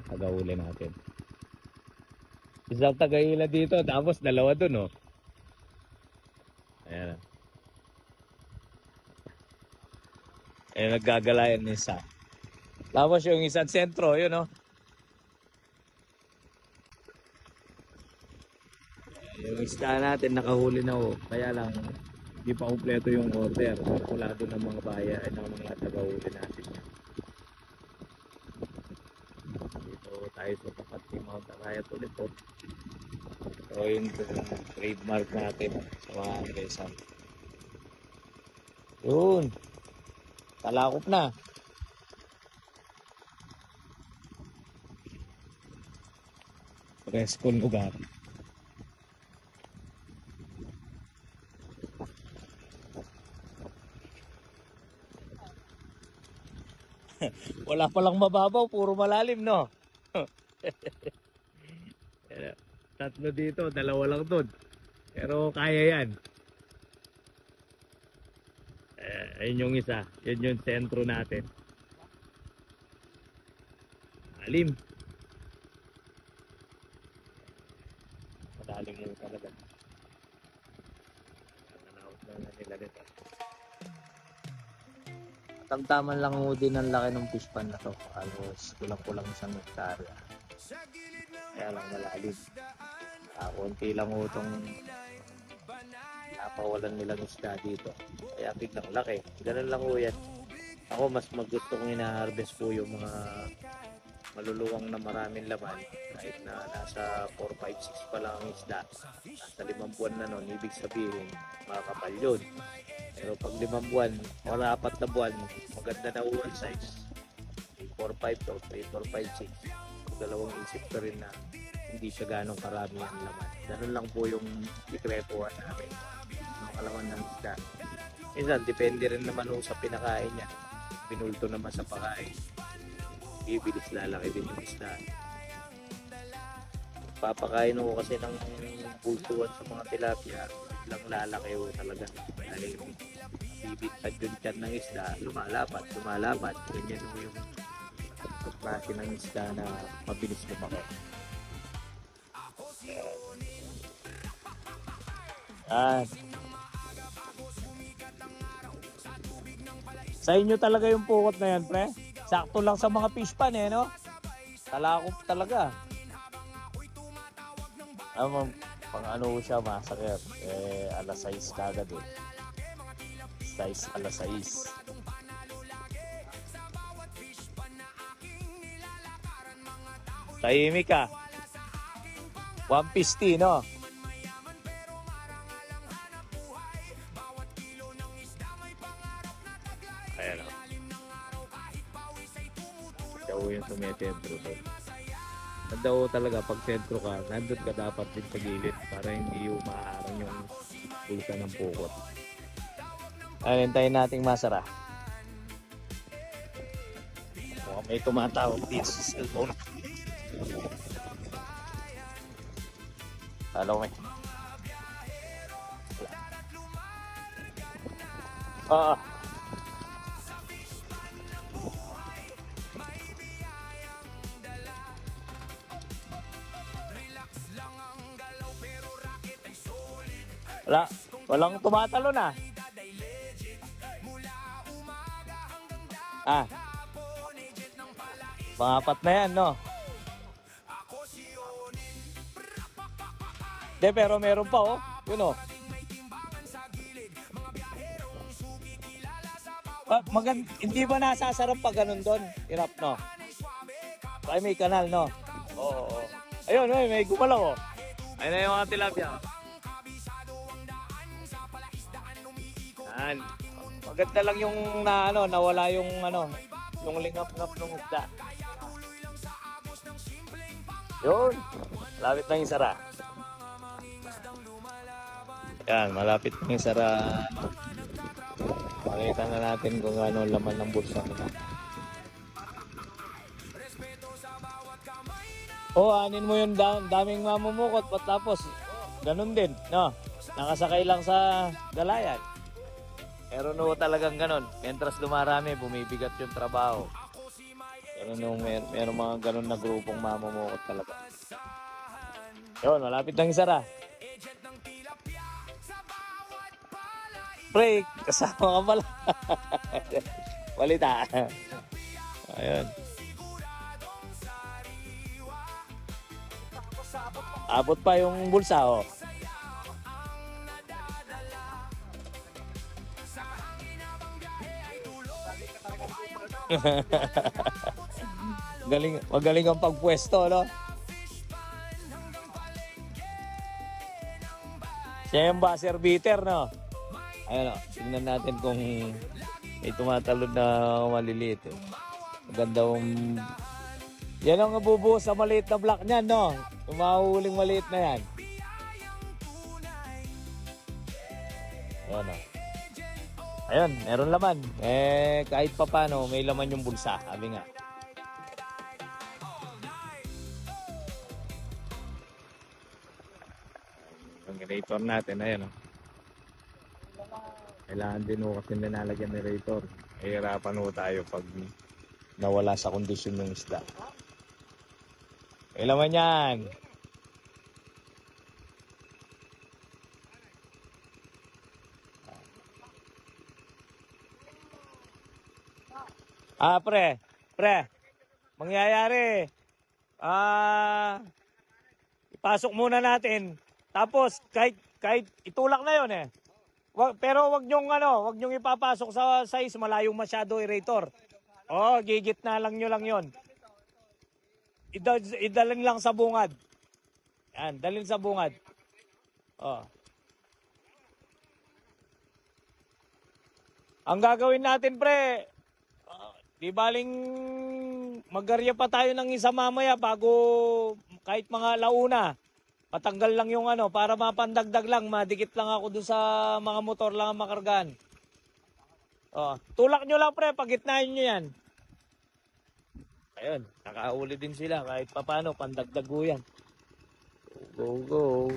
tagahuli natin. Isang tagahila dito, tapos dalawa dun, oh. Ayan. Ayan, naggagalayan ng isa. Tapos yung isang sentro, yun, oh. Yung isda natin nakahuli na, oh. Kaya lang, hindi pa kumpleto yung order. Kalkulado ng mga bayan ay ng mga tagahuli natin. Dito tayo sa tapat ni Mount Arayat ulit, oh. So yun yung trademark natin sa mga Andresan. Yun. Talakop na. Preskong lugar. Wala palang mababaw, puro malalim, no? Tatlo dito, dalawa lang doon. Pero kaya yan. Ayun yung isa. Yun yung sentro natin. Malalim. Madalim mo talaga. Nanawag na nila dito. Tamtaman lang mo din ang laki ng fish pan na to. Halos kulang-kulang isang hektarya. Kaya lang malalim. Konti lang ho itong napawalan nilang isda dito. Kaya biglang laki. Ganun lang ho yan. Ako mas magusto kong ina-harvest po yung mga maluluwang na maraming laman. Kahit na nasa 4, 5, 6 pa lang ang isda. Nasa 5 buwan na nun, ibig sabihin makakapal yun. Pero pag 5 buwan, o 4 na buwan, maganda na ho ang size. 4, 5 to, 3, 4, 5, 6. Dalawang isip ka rin na hindi siya ganong karami ang laman. Ganun lang po yung sikreto namin. Ang kalaman ng isda. Minsan, depende rin naman sa pinakain niya. Pinulto naman sa pakain. Bibilis lalaki din yung isda. Papakain ko kasi ng bultuan sa mga tilapia. Lang lalaki ko talaga. Dahil yung bibitad yung tiyan ng isda, lumalapat. Ganyan yung klase ng isda na mabilis lumaki. Sa inyo talaga yung pukot na yan, pre? Sakto lang sa mga fish pan, eh, no? Talakop talaga. Pang ano siya, masakit. Alas 6 kagad, eh. 6, alas 6. Tahimik ka. 150, no? Ayan, o. Daw yung tumetentro to. Daw talaga, pag sentro ka, nandun ka dapat din sa gilid para hindi umaharang yung bulsa ng pukot. Ayan, hintayin nating masara. May tumatawag dito sa cellphone. Hello, may. Walang tumatalo na. Pangapat na yan, no? De, pero meron pa, oh. Yun, oh. Hindi ba nasasarap pag ganun doon? Hirap, no? Ay, may kanal, no? Oo. Ayun, may gumalaw, oh. Ayun na yung mga tilapia. Yan. Maganda lang yung nawala yung yung lingap-ngap ng isda. Yun. Malapit na yung sara. Yan, malapit na yung sara. Pakita na natin kung ano laman ng bulsa nila. Anin mo yung daming mamumukot patapos ganun din, no? Nakasakay lang sa galayan. Pero no talagang ganun. Mentras dumarami, bumibigat yung trabaho. Meron mga ganun na grupong mamamukot talaga. Yun, malapit nang isara. Pre, kasama ka pala. Balita. Ayun. Abot pa yung bulsa, oh. Magaling ang pagpwesto, no? Siya yung buzzer beater, no? Ayun, oh. Tingnan natin kung may tumatalon na maliliit, eh. Maganda yung... Yan ang nabubuhos sa maliit na block niyan, no? Yung mahuhuling maliit na yan. Ayun, oh. Ayun, meron laman. Kahit pa paano, may laman yung bulsa. Sabi nga. Yung generator natin, ayun, oh. Kailangan din ho kasi nilalagyan ng generator. Hirapan ho tayo pag nawala sa kondisyon ng isda. May laman yan. Pre, mangyayari. Ipasok muna natin. Tapos kahit itulak na 'yon eh. Pero wag nyong ipapasok sa size malayong masyado aerator. Oh, gigit na lang nyo lang 'yon. Idalhin lang sa bungad. Yan, dalhin sa bungad. Oh. Ang gagawin natin, pre, di baling magarya pa tayo ng isa mamaya bago kahit mga launa. Patanggal lang yung para mapandagdag lang, madikit lang ako dun sa mga motor lang ang makargaan. Oh, tulak nyo lang, pre, pagitnahin nyo yan. Ayun, nakauli din sila kahit papano, pandagdag yan. Go, go.